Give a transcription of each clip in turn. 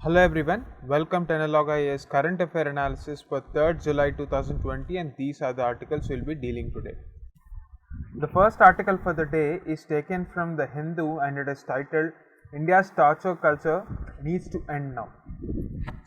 Hello everyone, welcome to Analog IAS Current Affair Analysis for 3rd July 2020, and these are the articles we will be dealing today. The first article for the day is taken from The Hindu and it is titled India's torture culture needs to end now.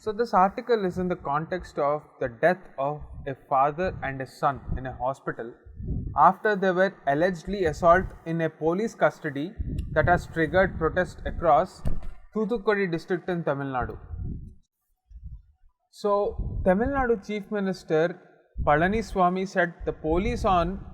So this article is in the context of the death of a father and a son in a hospital after they were allegedly assaulted in a police custody that has triggered protest across Thoothukudi district in Tamil Nadu. So, Tamil Nadu Chief Minister Palaniswamy said the police on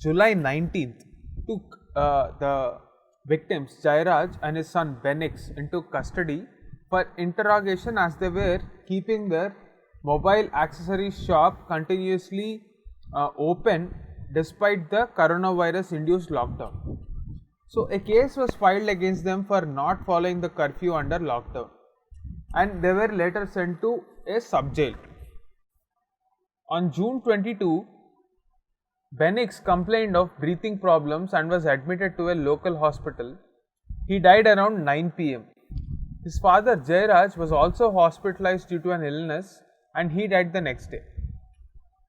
July 19th took the victims Jairaj and his son Benix into custody for interrogation as they were keeping their mobile accessories shop continuously open despite the coronavirus induced lockdown. So, a case was filed against them for not following the curfew under lockdown, and they were later sent to a sub jail. On June 22, Benix complained of breathing problems and was admitted to a local hospital. He died around 9 pm. His father Jairaj was also hospitalized due to an illness and he died the next day.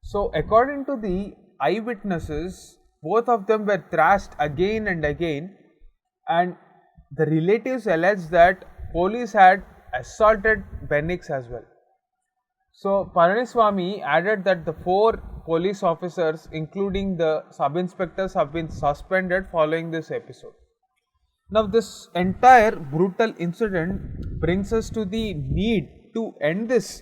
So, according to the eyewitnesses, both of them were thrashed again and again, and the relatives alleged that police had assaulted Benix as well. So, Palaniswamy added that the 4 police officers, including the sub-inspectors, have been suspended following this episode. Now, this entire brutal incident brings us to the need to end this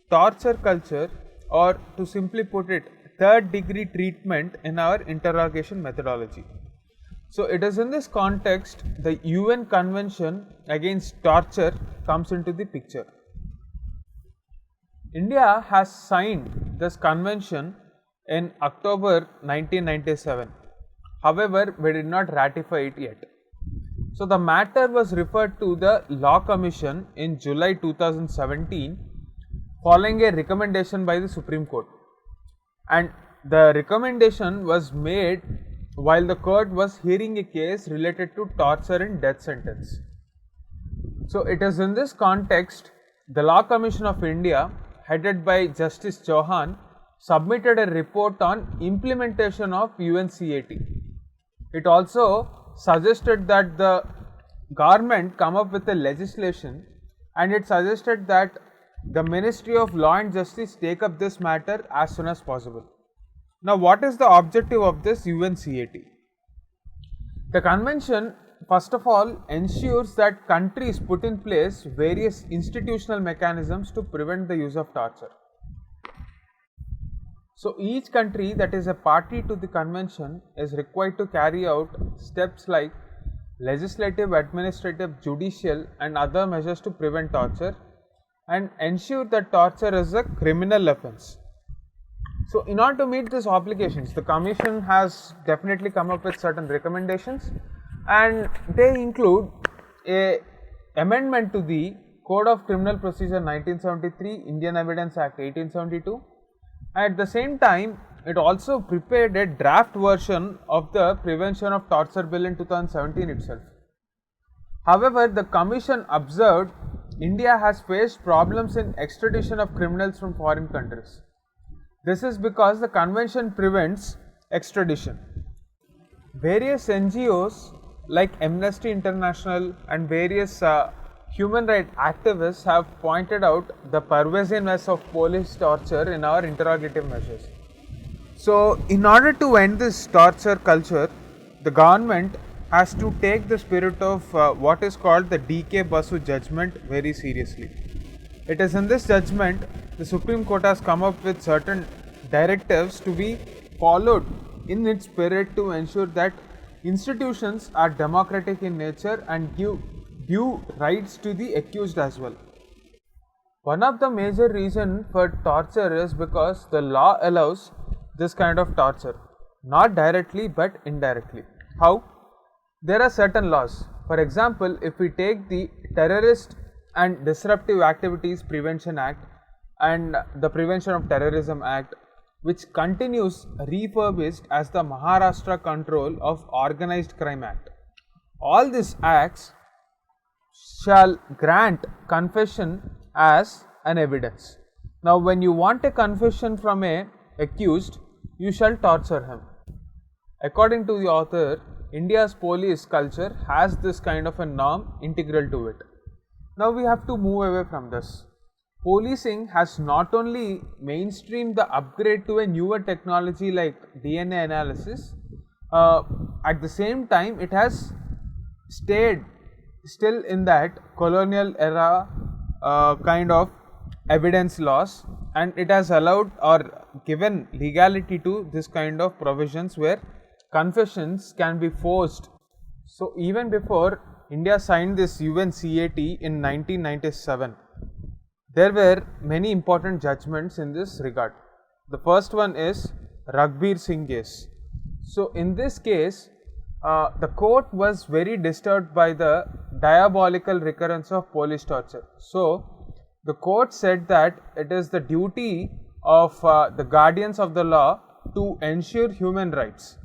torture culture, or to simply put it, third degree treatment in our interrogation methodology. So, it is in this context the UN Convention Against Torture comes into the picture. India has signed this convention in October 1997. However, we did not ratify it yet. So, the matter was referred to the Law Commission in July 2017 following a recommendation by the Supreme Court. And the recommendation was made while the court was hearing a case related to torture and death sentence. So, it is in this context the Law Commission of India, headed by Justice Chauhan, submitted a report on implementation of UNCAT. It also suggested that the government come up with a legislation, and it suggested that the Ministry of Law and Justice take up this matter as soon as possible. Now, what is the objective of this UNCAT? The convention, first of all, ensures that countries put in place various institutional mechanisms to prevent the use of torture. So, each country that is a party to the convention is required to carry out steps like legislative, administrative, judicial and other measures to prevent torture and ensure that torture is a criminal offence. So, in order to meet these obligations, the Commission has definitely come up with certain recommendations, and they include a amendment to the Code of Criminal Procedure 1973, Indian Evidence Act 1872. At the same time, it also prepared a draft version of the Prevention of Torture Bill in 2017 itself. However, the Commission observed India has faced problems in extradition of criminals from foreign countries. This is because the convention prevents extradition. Various NGOs like Amnesty International and various human rights activists have pointed out the pervasiveness of police torture in our interrogative measures. So, in order to end this torture culture, the government has to take the spirit of what is called the D.K. Basu judgment very seriously. It is in this judgment the Supreme Court has come up with certain directives to be followed in its spirit to ensure that institutions are democratic in nature and give due rights to the accused as well. One of the major reasons for torture is because the law allows this kind of torture, not directly but indirectly. How? There are certain laws. For example, if we take the Terrorist and Disruptive Activities Prevention Act and the Prevention of Terrorism Act, which continues refurbished as the Maharashtra Control of Organized Crime Act. All these acts shall grant confession as an evidence. Now, when you want a confession from a accused, you shall torture him. According to the author, India's police culture has this kind of a norm integral to it. Now we have to move away from this. Policing has not only mainstreamed the upgrade to a newer technology like DNA analysis, at the same time it has stayed still in that colonial era kind of evidence laws, and it has allowed or given legality to this kind of provisions where confessions can be forced. So even before India signed this UNCAT in 1997, there were many important judgments in this regard. The first one is Raghbir Singh case. So in this case, the court was very disturbed by the diabolical recurrence of police torture. So the court said that it is the duty of the guardians of the law to ensure human rights.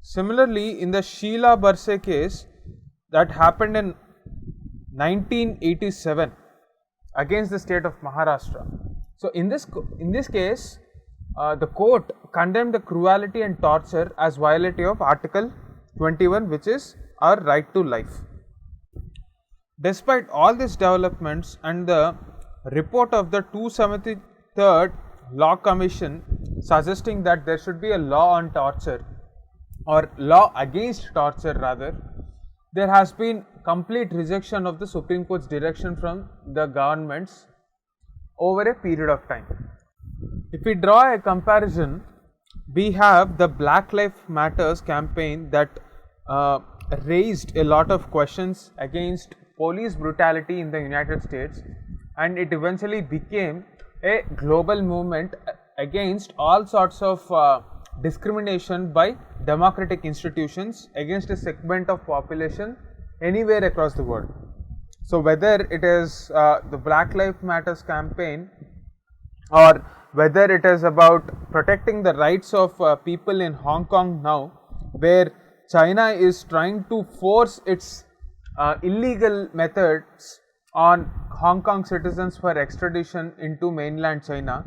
Similarly, in the Sheila Barse case that happened in 1987 against the state of Maharashtra. So in this case, the court condemned the cruelty and torture as violative of Article 21, which is our right to life. Despite all these developments and the report of the 273rd Law Commission suggesting that there should be a law on torture, or law against torture rather, there has been complete rejection of the Supreme Court's direction from the governments over a period of time. If we draw a comparison, we have the Black Lives Matters campaign that raised a lot of questions against police brutality in the United States, and it eventually became a global movement against all sorts of discrimination by democratic institutions against a segment of population anywhere across the world. So whether it is the Black Lives Matters campaign, or whether it is about protecting the rights of people in Hong Kong now, where China is trying to force its illegal methods on Hong Kong citizens for extradition into mainland China,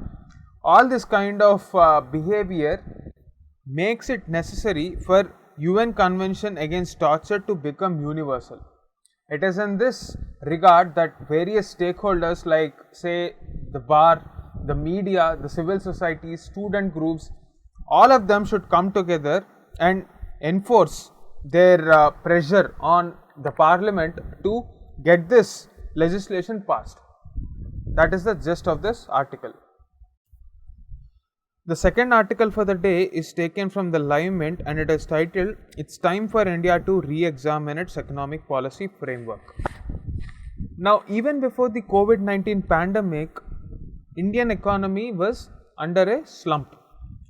all this kind of behavior makes it necessary for UN Convention Against Torture to become universal. It is in this regard that various stakeholders like say the bar, the media, the civil society, student groups, all of them should come together and enforce their pressure on the parliament to get this legislation passed. That is the gist of this article. The second article for the day is taken from the Live Mint and it is titled, "It's time for India to re-examine its economic policy framework." Now, even before the COVID-19 pandemic, Indian economy was under a slump.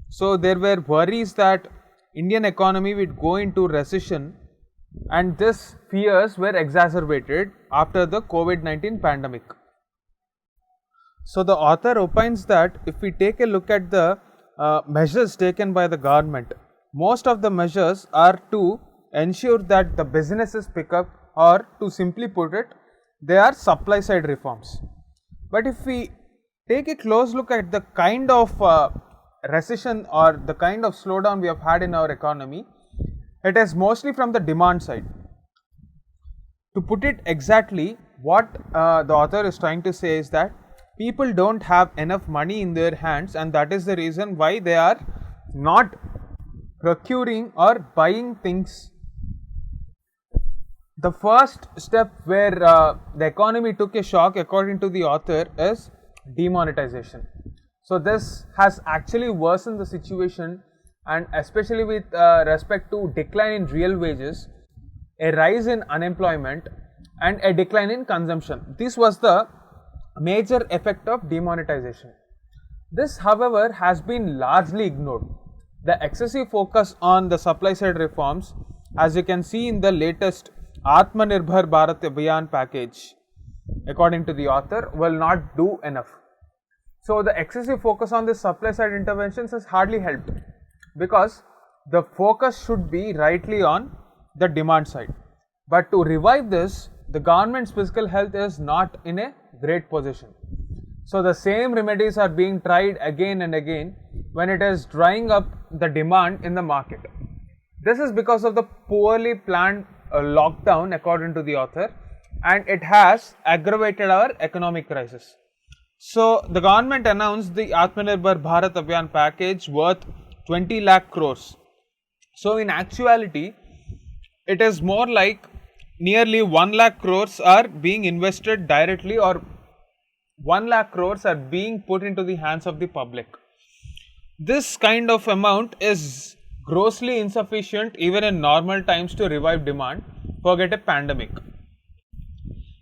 So there were worries that Indian economy would go into recession, and these fears were exacerbated after the COVID-19 pandemic. So the author opines that if we take a look at the measures taken by the government, most of the measures are to ensure that the businesses pick up, or to simply put it, they are supply side reforms. But if we take a close look at the kind of recession or the kind of slowdown we have had in our economy, it is mostly from the demand side. To put it exactly, what the author is trying to say is that people don't have enough money in their hands, and that is the reason why they are not procuring or buying things. The first step where the economy took a shock, according to the author, is demonetization. So this has actually worsened the situation, and especially with respect to decline in real wages, a rise in unemployment and a decline in consumption. This was the major effect of demonetization. This, however, has been largely ignored. The excessive focus on the supply side reforms, as you can see in the latest Atmanirbhar Bharat Abhiyan package, according to the author, will not do enough. So the excessive focus on the supply side interventions has hardly helped, because the focus should be rightly on the demand side. But to revive this, the government's fiscal health is not in a great position. So the same remedies are being tried again and again when it is drying up the demand in the market. This is because of the poorly planned lockdown, according to the author, and it has aggravated our economic crisis. So the government announced the Atmanirbhar Bharat Abhiyan package worth 20 lakh crores. So in actuality, it is more like nearly 1 lakh crores are being invested directly, or 1 lakh crores are being put into the hands of the public. This kind of amount is grossly insufficient even in normal times to revive demand, forget a pandemic.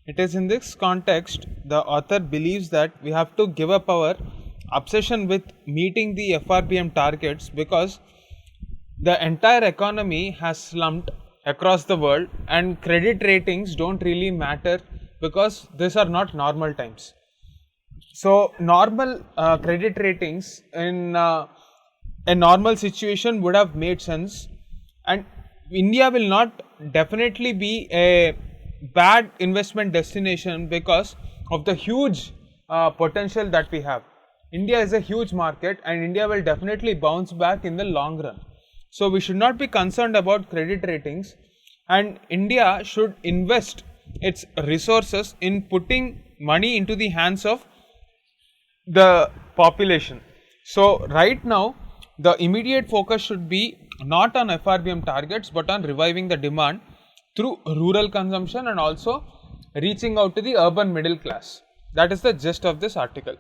It is in this context the author believes that we have to give up our obsession with meeting the FRBM targets, because the entire economy has slumped across the world and credit ratings don't really matter because these are not normal times. So normal credit ratings in a normal situation would have made sense, and India will not definitely be a bad investment destination because of the huge potential that we have. India is a huge market and India will definitely bounce back in the long run. So we should not be concerned about credit ratings, and India should invest its resources in putting money into the hands of the population. So right now the immediate focus should be not on FRBM targets but on reviving the demand through rural consumption and also reaching out to the urban middle class. That is the gist of this article.